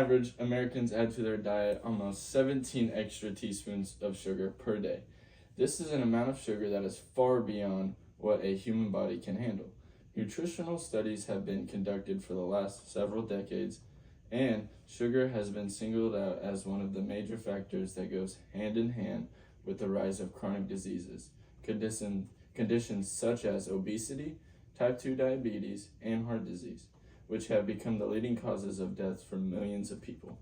average, Americans add to their diet almost 17 extra teaspoons of sugar per day. This is an amount of sugar that is far beyond what a human body can handle. Nutritional studies have been conducted for the last several decades, and sugar has been singled out as one of the major factors that goes hand in hand with the rise of chronic diseases, conditions such as obesity, type 2 diabetes, and heart disease, which have become the leading causes of death for millions of people.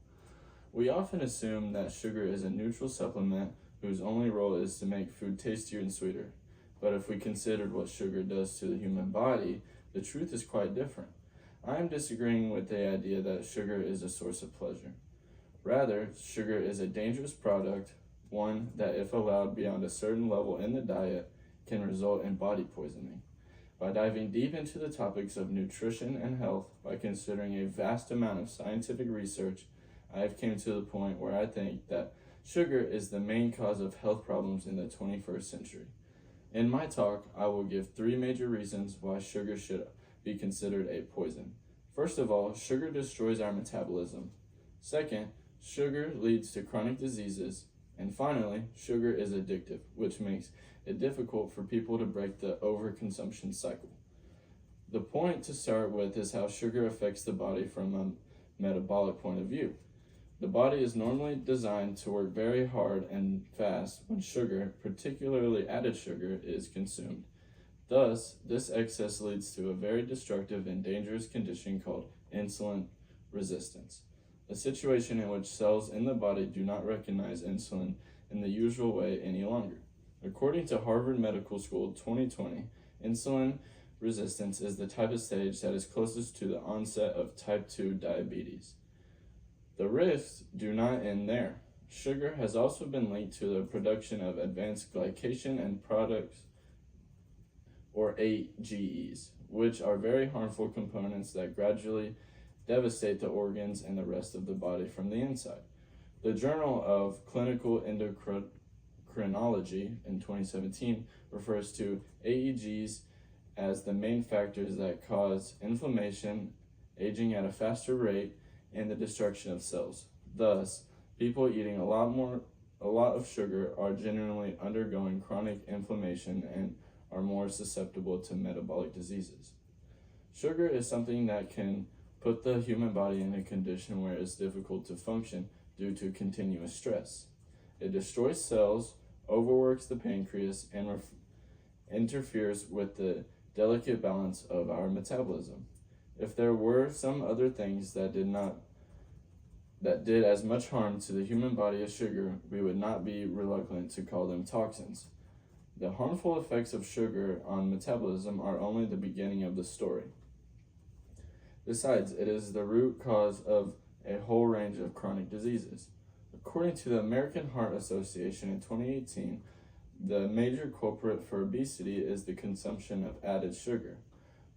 We often assume that sugar is a neutral supplement whose only role is to make food tastier and sweeter. But if we considered what sugar does to the human body, the truth is quite different. I am disagreeing with the idea that sugar is a source of pleasure. Rather, sugar is a dangerous product, one that, if allowed beyond a certain level in the diet, can result in body poisoning. By diving deep into the topics of nutrition and health, by considering a vast amount of scientific research, I have come to the point where I think that sugar is the main cause of health problems in the 21st century. In my talk, I will give 3 major reasons why sugar should be considered a poison. First of all, sugar destroys our metabolism. Second, sugar leads to chronic diseases. And finally, sugar is addictive, which makes it difficult for people to break the overconsumption cycle. The point to start with is how sugar affects the body from a metabolic point of view. The body is normally designed to work very hard and fast when sugar, particularly added sugar, is consumed. Thus, this excess leads to a very destructive and dangerous condition called insulin resistance, a situation in which cells in the body do not recognize insulin in the usual way any longer. According to Harvard Medical School 2020, insulin resistance is the type of stage that is closest to the onset of type 2 diabetes. The risks do not end there. Sugar has also been linked to the production of advanced glycation end products, or AGEs, which are very harmful components that gradually devastate the organs and the rest of the body from the inside. The Journal of Clinical Endocrinology in 2017 refers to AEGs as the main factors that cause inflammation, aging at a faster rate, and the destruction of cells. Thus, people eating a lot of sugar are generally undergoing chronic inflammation and are more susceptible to metabolic diseases. Sugar is something that can put the human body in a condition where it's difficult to function due to continuous stress. It destroys cells, overworks the pancreas, and interferes with the delicate balance of our metabolism. If there were some other things that did as much harm to the human body as sugar, we would not be reluctant to call them toxins. The harmful effects of sugar on metabolism are only the beginning of the story. Besides, it is the root cause of a whole range of chronic diseases. According to the American Heart Association in 2018, the major culprit for obesity is the consumption of added sugar.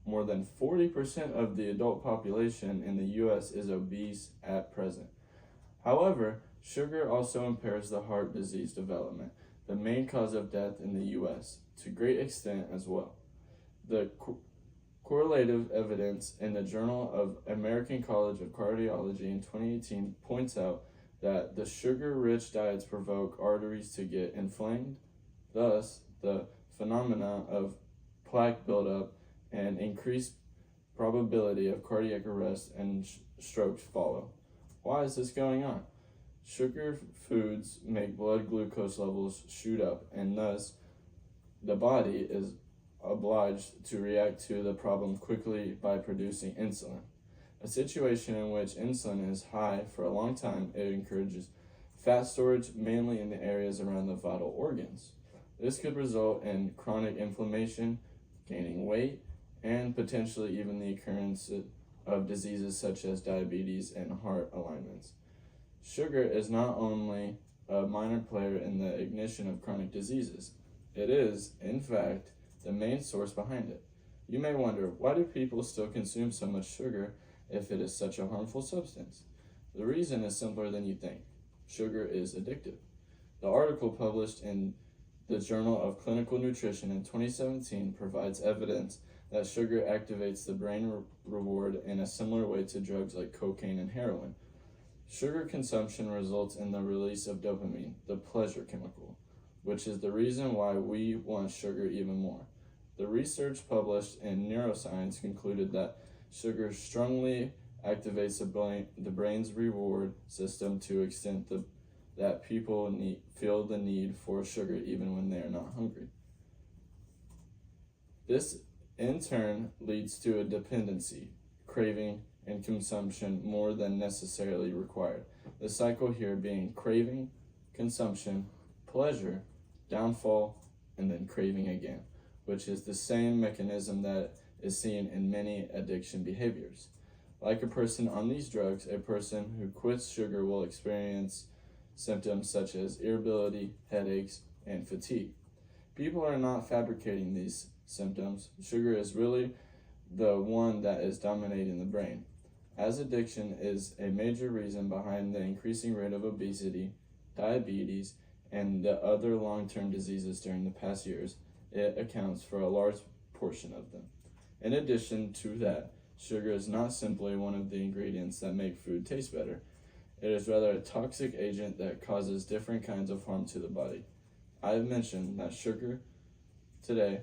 More than 40% of the adult population in the U.S. is obese at present. However, sugar also impairs the heart disease development, the main cause of death in the U.S., to great extent as well. The correlative evidence in the Journal of American College of Cardiology in 2018 points out that the sugar-rich diets provoke arteries to get inflamed. Thus, the phenomena of plaque buildup and increased probability of cardiac arrest and strokes follow. Why is this going on? Sugar foods make blood glucose levels shoot up, and thus the body is obliged to react to the problem quickly by producing insulin. A situation in which insulin is high for a long time, it encourages fat storage mainly in the areas around the vital organs. This could result in chronic inflammation, gaining weight, and potentially even the occurrence of diseases such as diabetes and heart alignments. Sugar is not only a minor player in the ignition of chronic diseases, it is, in fact, the main source behind it. You may wonder, why do people still consume so much sugar if it is such a harmful substance? The reason is simpler than you think. Sugar is addictive. The article published in the Journal of Clinical Nutrition in 2017 provides evidence that sugar activates the brain reward in a similar way to drugs like cocaine and heroin. Sugar consumption results in the release of dopamine, the pleasure chemical, which is the reason why we want sugar even more. The research published in Neuroscience concluded that sugar strongly activates the brain's reward system to extent that people feel the need for sugar even when they are not hungry. This in turn leads to a dependency, craving, and consumption more than necessarily required. The cycle here being craving, consumption, pleasure, downfall, and then craving again, which is the same mechanism that is seen in many addiction behaviors. Like a person on these drugs, a person who quits sugar will experience symptoms such as irritability, headaches, and fatigue. People are not fabricating these symptoms. Sugar is really the one that is dominating the brain. As addiction is a major reason behind the increasing rate of obesity, diabetes, and the other long-term diseases during the past years, it accounts for a large portion of them. In addition to that, sugar is not simply one of the ingredients that make food taste better. It is rather a toxic agent that causes different kinds of harm to the body. I have mentioned that sugar today.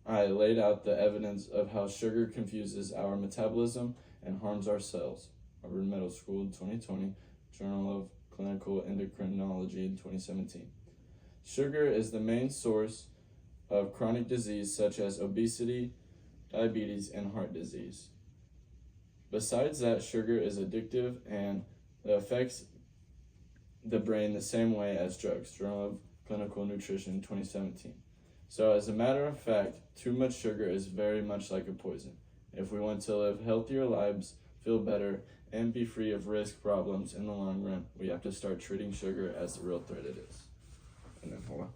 I laid out the evidence of how sugar confuses our metabolism and harms our cells. Harvard Medical School in 2020, Journal of Clinical Endocrinology in 2017. Sugar is the main source of chronic disease such as obesity, diabetes, and heart disease. Besides that, sugar is addictive and it affects the brain the same way as drugs. Journal of Clinical Nutrition 2017. So as a matter of fact, too much sugar is very much like a poison. If we want to live healthier lives, feel better, and be free of risk problems in the long run, we have to start treating sugar as the real threat it is. And then hold on.